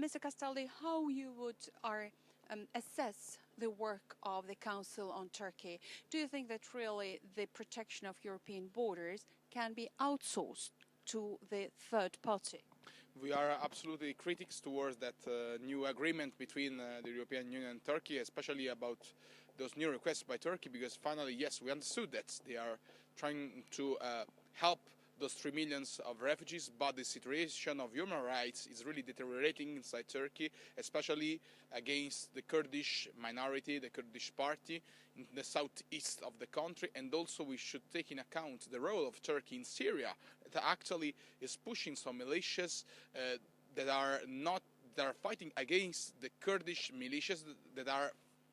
Mr. Castaldi, how you would assess the work of the Council on Turkey? Do you think that really the protection of European borders can be outsourced to the third party? We are absolutely critics towards that new agreement between the European Union and Turkey, especially about those new requests by Turkey, because finally, yes, we understood that they are trying to help those 3 million of refugees, but the situation of human rights is really deteriorating inside Turkey, especially against the Kurdish minority, the Kurdish party in the southeast of the country. And also we should take in account the role of Turkey in Syria, that actually is pushing some militias that are fighting against the Kurdish militias that are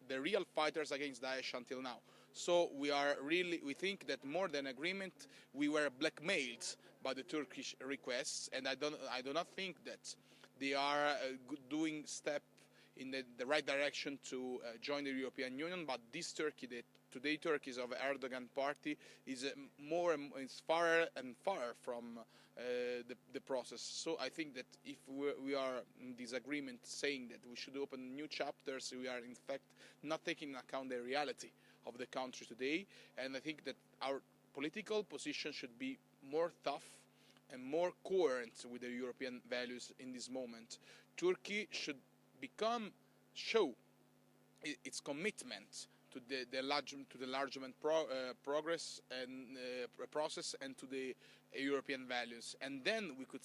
the real fighters against Daesh until now. So we think that more than agreement, we were blackmailed by the Turkish requests, and I do not think that they are doing step in the right direction to join the European Union. But this Turkey, today Turkey of Erdogan party, is far and far from the process. So I think that if we are in disagreement saying that we should open new chapters, we are in fact not taking into account the reality of the country today. And I think that our political position should be more tough and more coherent with the European values in this moment. Turkey should show its commitment to the enlargement progress and process and to the European values, and then we could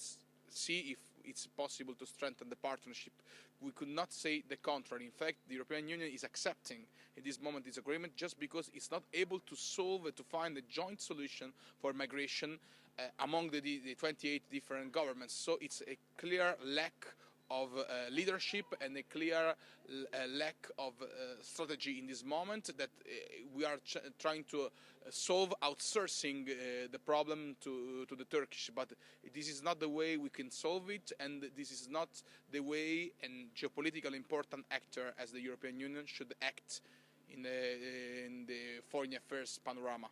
see if it's possible to strengthen the partnership. We could not say the contrary. In fact, the European Union is accepting at this moment this agreement just because it's not able to solve it, to find a joint solution for migration among the 28 different governments. So it's a clear lack of leadership and a clear lack of strategy in this moment that we are trying to solve, outsourcing the problem to the Turkish. But this is not the way we can solve it, and this is not the way a geopolitical important actor as the European Union should act in the foreign affairs panorama.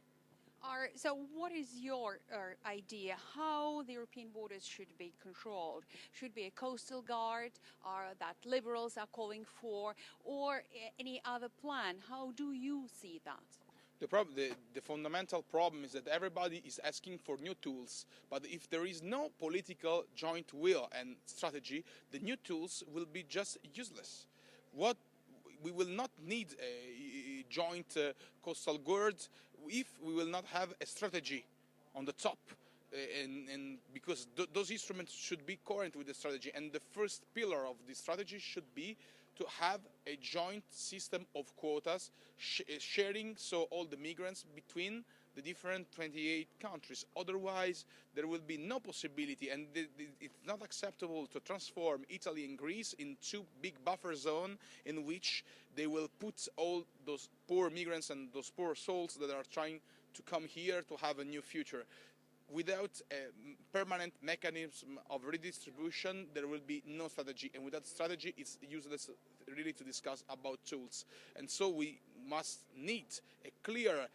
So what is your idea how the European borders should be controlled? Should be a coastal guard that liberals are calling for, or any other plan? How do you see that? The fundamental problem is that everybody is asking for new tools, but if there is no political joint will and strategy, the new tools will be just useless. We will not need a joint coastal guard if we will not have a strategy on the top, and because those instruments should be coherent with the strategy. And the first pillar of the strategy should be to have a joint system of quotas, sharing so all the migrants between the different 28 countries. Otherwise, there will be no possibility, and it's not acceptable to transform Italy and Greece into big buffer zone in which they will put all those poor migrants and those poor souls that are trying to come here to have a new future. Without a permanent mechanism of redistribution, there will be no strategy, and without strategy, it's useless really to discuss about tools. And so we must need a clear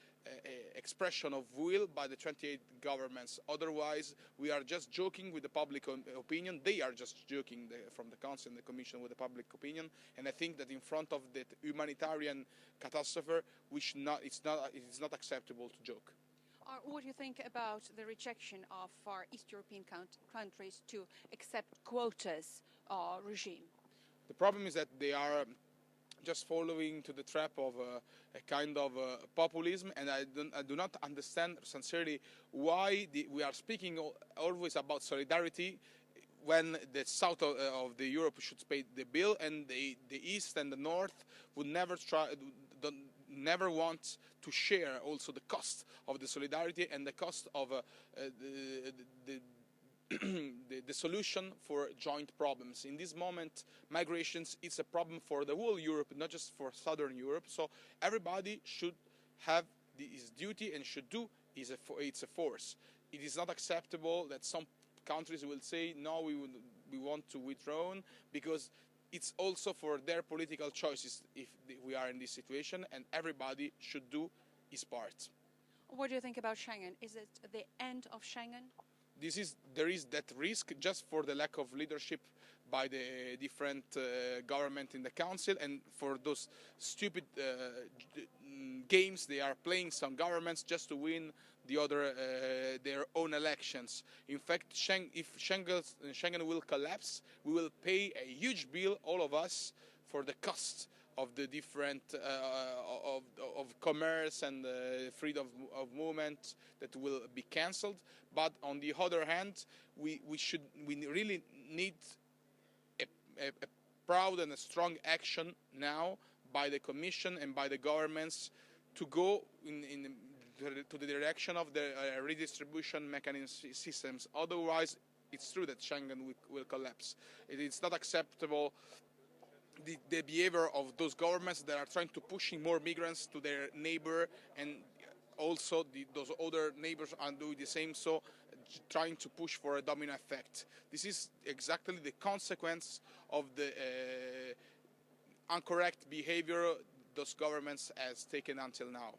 expression of will by the 28 governments. Otherwise, we are just joking with the public opinion. They are just joking from the Council and the Commission with the public opinion. And I think that in front of the humanitarian catastrophe, it is not acceptable to joke. What do you think about the rejection of our East European countries to accept quotas regime? The problem is that they are just following to the trap of a kind of populism, and I do not understand sincerely why we are speaking always about solidarity when the south of the Europe should pay the bill, and the east and the north would never want to share also the cost of the solidarity and the cost of the solution for joint problems. In this moment, migrations is a problem for the whole Europe, not just for Southern Europe. So everybody should have his duty and should do it's a force. It is not acceptable that some countries will say no, we want to withdraw, because it's also for their political choices if we are in this situation, and everybody should do his part. What do you think about Schengen? Is it the end of Schengen? There is that risk just for the lack of leadership by the different government in the council, and for those stupid games they are playing some governments just to win the other their own elections. In fact, if Schengen will collapse, we will pay a huge bill, all of us, for the cost of the different of commerce and freedom of movement that will be cancelled. But on the other hand, we really need a proud and a strong action now by the Commission and by the governments to go to the direction of the redistribution mechanism systems. Otherwise, it's true that Schengen will collapse. It's not acceptable the behavior of those governments that are trying to push more migrants to their neighbor, and also those other neighbors are doing the same, so trying to push for a domino effect. This is exactly the consequence of the incorrect behavior those governments has taken until now.